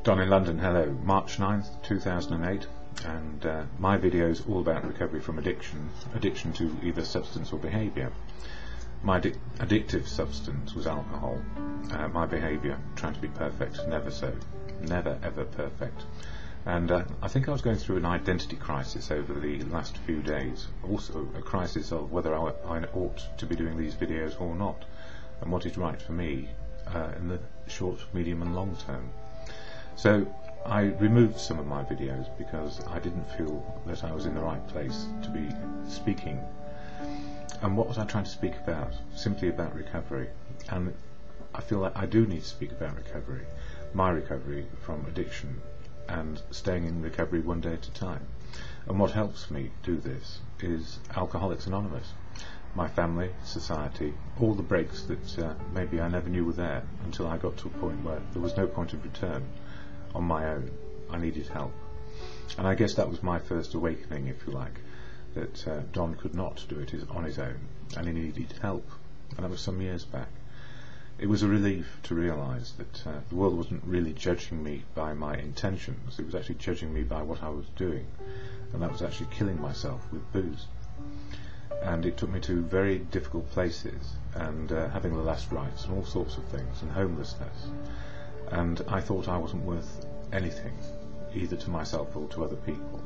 Don in London, hello. March 9th, 2008, and my video is all about recovery from addiction to either substance or behaviour. My addictive substance was alcohol. My behaviour, trying to be perfect, never so. Never ever perfect. And I think I was going through an identity crisis over the last few days. Also a crisis of whether I ought to be doing these videos or not, and what is right for me in the short, medium and long term. So I removed some of my videos because I didn't feel that I was in the right place to be speaking. And what was I trying to speak about? Simply about recovery. And I feel like I do need to speak about recovery, my recovery from addiction, and staying in recovery one day at a time. And what helps me do this is Alcoholics Anonymous. My family, society, all the breaks that maybe I never knew were there until I got to a point where there was no point of return on my own. I needed help. And I guess that was my first awakening, if you like, that Don could not do it on his own, and he needed help. And that was some years back. It was a relief to realise that the world wasn't really judging me by my intentions, it was actually judging me by what I was doing, and that was actually killing myself with booze. And it took me to very difficult places, and having the last rites and all sorts of things, and homelessness. And I thought I wasn't worth anything, either to myself or to other people.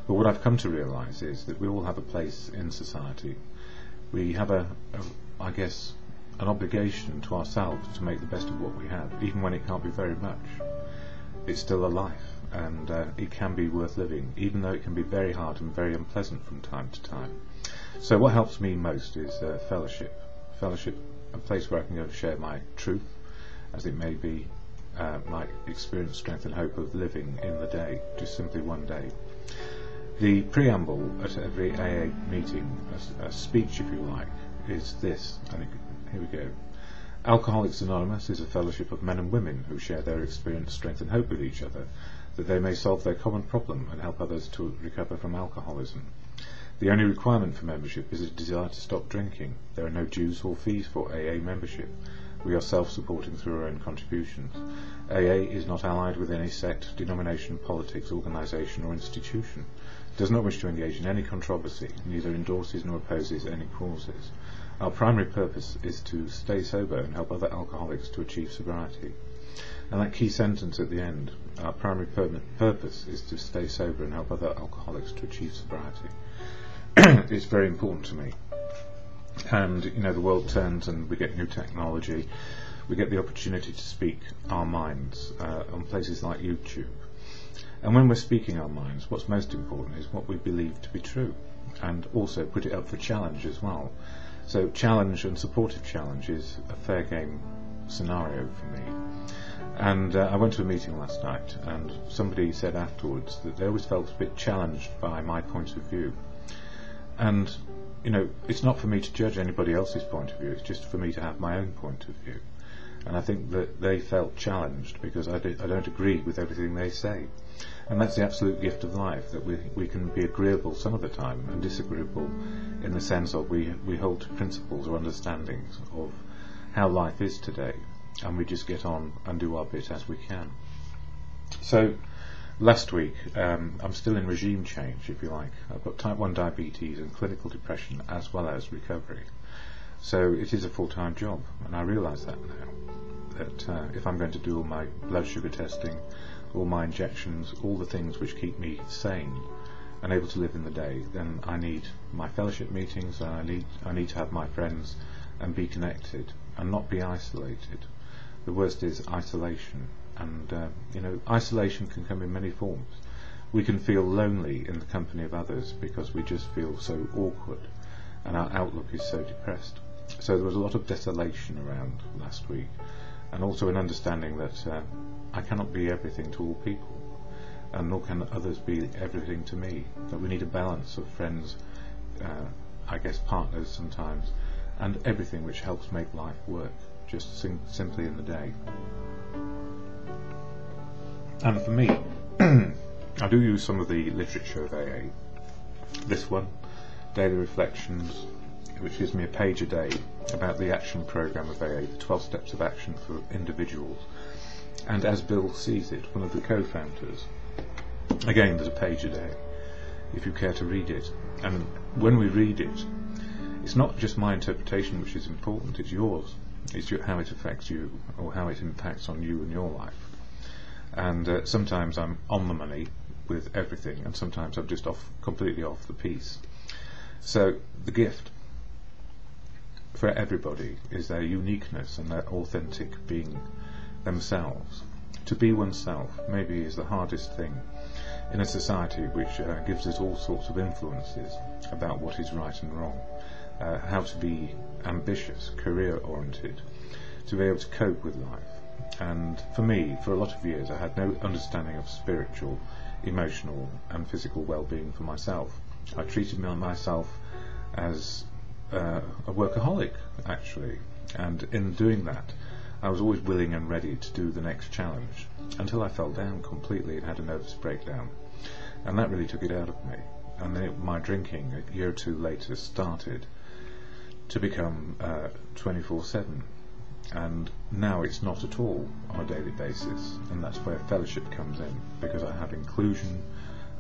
But what I've come to realise is that we all have a place in society. We have I guess, an obligation to ourselves to make the best of what we have, even when it can't be very much. It's still a life, and it can be worth living, even though it can be very hard and very unpleasant from time to time. So what helps me most is fellowship. Fellowship, a place where I can go to share my truth, as it may be, my experience, strength and hope of living in the day, just simply one day. The preamble at every AA meeting, a speech if you like, is this, and here we go. Alcoholics Anonymous is a fellowship of men and women who share their experience, strength and hope with each other, that they may solve their common problem and help others to recover from alcoholism. The only requirement for membership is a desire to stop drinking. There are no dues or fees for AA membership. We are self-supporting through our own contributions. AA is not allied with any sect, denomination, politics, organisation or institution. It does not wish to engage in any controversy, neither endorses nor opposes any causes. Our primary purpose is to stay sober and help other alcoholics to achieve sobriety. And that key sentence at the end, our primary purpose is to stay sober and help other alcoholics to achieve sobriety. It's very important to me. And you know, the world turns and we get new technology. We get the opportunity to speak our minds on places like YouTube. And when we're speaking our minds, what's most important is what we believe to be true, and also put it up for challenge as well. So challenge and supportive challenge is a fair game scenario for me. And I went to a meeting last night, and somebody said afterwards that they always felt a bit challenged by my point of view. And you know, it's not for me to judge anybody else's point of view, it's just for me to have my own point of view. And I think that they felt challenged because I don't agree with everything they say. And that's the absolute gift of life, that we can be agreeable some of the time and disagreeable in the sense of we hold to principles or understandings of how life is today, and we just get on and do our bit as we can. So last week, I'm still in regime change, if you like. I've got type 1 diabetes and clinical depression as well as recovery. So it is a full-time job, and I realise that now, that if I'm going to do all my blood sugar testing, all my injections, all the things which keep me sane and able to live in the day, then I need my fellowship meetings, and I need to have my friends and be connected and not be isolated. The worst is isolation, and you know, isolation can come in many forms. We can feel lonely in the company of others because we just feel so awkward and our outlook is so depressed. So there was a lot of desolation around last week, and also an understanding that I cannot be everything to all people, and nor can others be everything to me, that we need a balance of friends, I guess partners sometimes, and everything which helps make life work, just simply in the day. And for me, I do use some of the literature of AA. This one, Daily Reflections, which gives me a page a day about the action program of AA, the 12 steps of action for individuals. and as Bill sees it, one of the co-founders. Again, there's a page a day, if you care to read it. And when we read it, it's not just my interpretation which is important, it's yours. It's how it affects you, or how it impacts on you and your life. And sometimes I'm on the money with everything, and sometimes I'm just completely off the piece. So the gift for everybody is their uniqueness and their authentic being themselves. To be oneself maybe is the hardest thing in a society which gives us all sorts of influences about what is right and wrong, how to be ambitious, career-oriented, to be able to cope with life. And for me, for a lot of years, I had no understanding of spiritual, emotional and physical well-being for myself. I treated myself as a workaholic, actually, and in doing that I was always willing and ready to do the next challenge, until I fell down completely and had a nervous breakdown, and that really took it out of me. And then my drinking a year or two later started to become 24/7, and now it's not at all on a daily basis, and that's where fellowship comes in, because I have inclusion,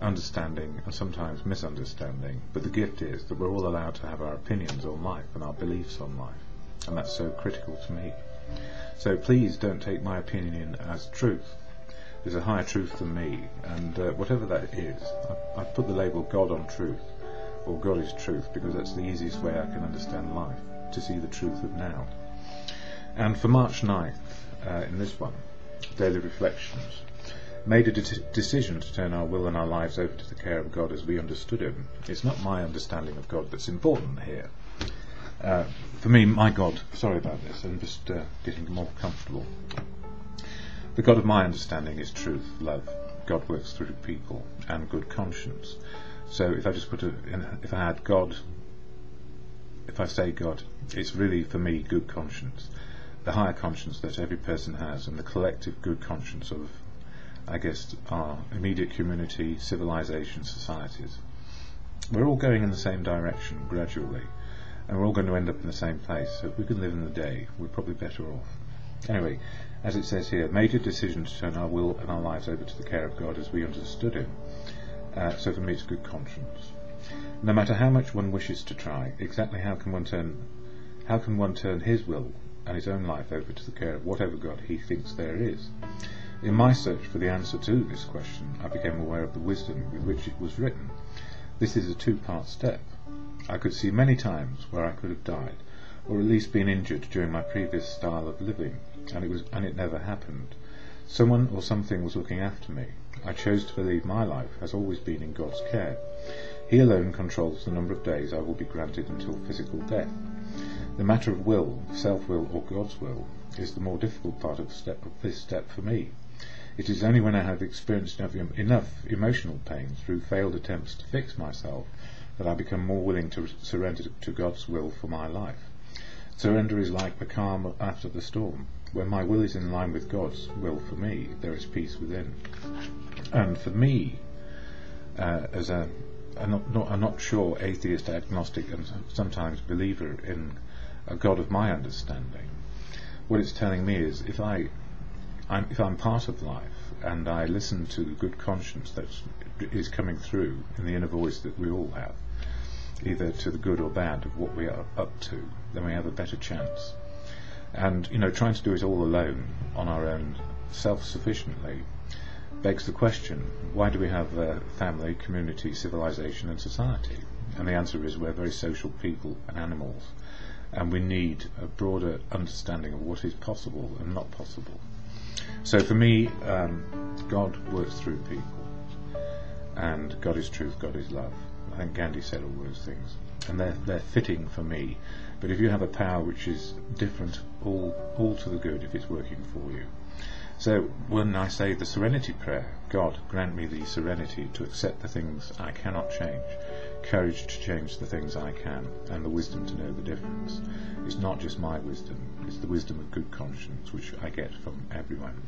understanding and sometimes misunderstanding, but the gift is that we're all allowed to have our opinions on life and our beliefs on life, and that's so critical to me. So please don't take my opinion as truth. There's a higher truth than me, and whatever that is, I put the label God on truth, or God is truth, because that's the easiest way I can understand life, to see the truth of now. And for March 9th, in this one, Daily Reflections, made a decision to turn our will and our lives over to the care of God as we understood Him. It's not my understanding of God that's important here. For me, my God, sorry about this, I'm just getting more comfortable. The God of my understanding is truth, love. God works through people, and good conscience. So if I just if I had God, if I say God, it's really for me good conscience, the higher conscience that every person has, and the collective good conscience of, I guess, our immediate community, civilization, societies. We're all going in the same direction gradually, and we're all going to end up in the same place. So if we can live in the day, we're probably better off. Anyway, as it says here, made a decision to turn our will and our lives over to the care of God as we understood Him. So for me, it's good conscience. No matter how much one wishes to try, exactly how can one turn his will and his own life over to the care of whatever God he thinks there is? In my search for the answer to this question, I became aware of the wisdom with which it was written. This is a two-part step. I could see many times where I could have died, or at least been injured during my previous style of living, and it never happened. Someone or something was looking after me. I chose to believe my life has always been in God's care. He alone controls the number of days I will be granted until physical death. The matter of will, self-will or God's will, is the more difficult part of this step for me. It is only when I have experienced enough emotional pain through failed attempts to fix myself that I become more willing to surrender to God's will for my life. Surrender is like the calm after the storm. When my will is in line with God's will for me, there is peace within. And for me, as I'm not sure atheist, agnostic, and sometimes believer in a God of my understanding, what it's telling me is if I'm part of life and I listen to the good conscience that is coming through in the inner voice that we all have, either to the good or bad of what we are up to, then we have a better chance. And trying to do it all alone, on our own, self-sufficiently, begs the question, why do we have family, community, civilization and society? And the answer is we're very social people and animals, and we need a broader understanding of what is possible and not possible. So for me, God works through people, and God is truth, God is love. I think Gandhi said all those things, and they're fitting for me. But if you have a power which is different, all to the good if it's working for you. So when I say the serenity prayer, God grant me the serenity to accept the things I cannot change, courage to change the things I can, and the wisdom to know the difference. It's not just my wisdom, it's the wisdom of good conscience which I get from everyone.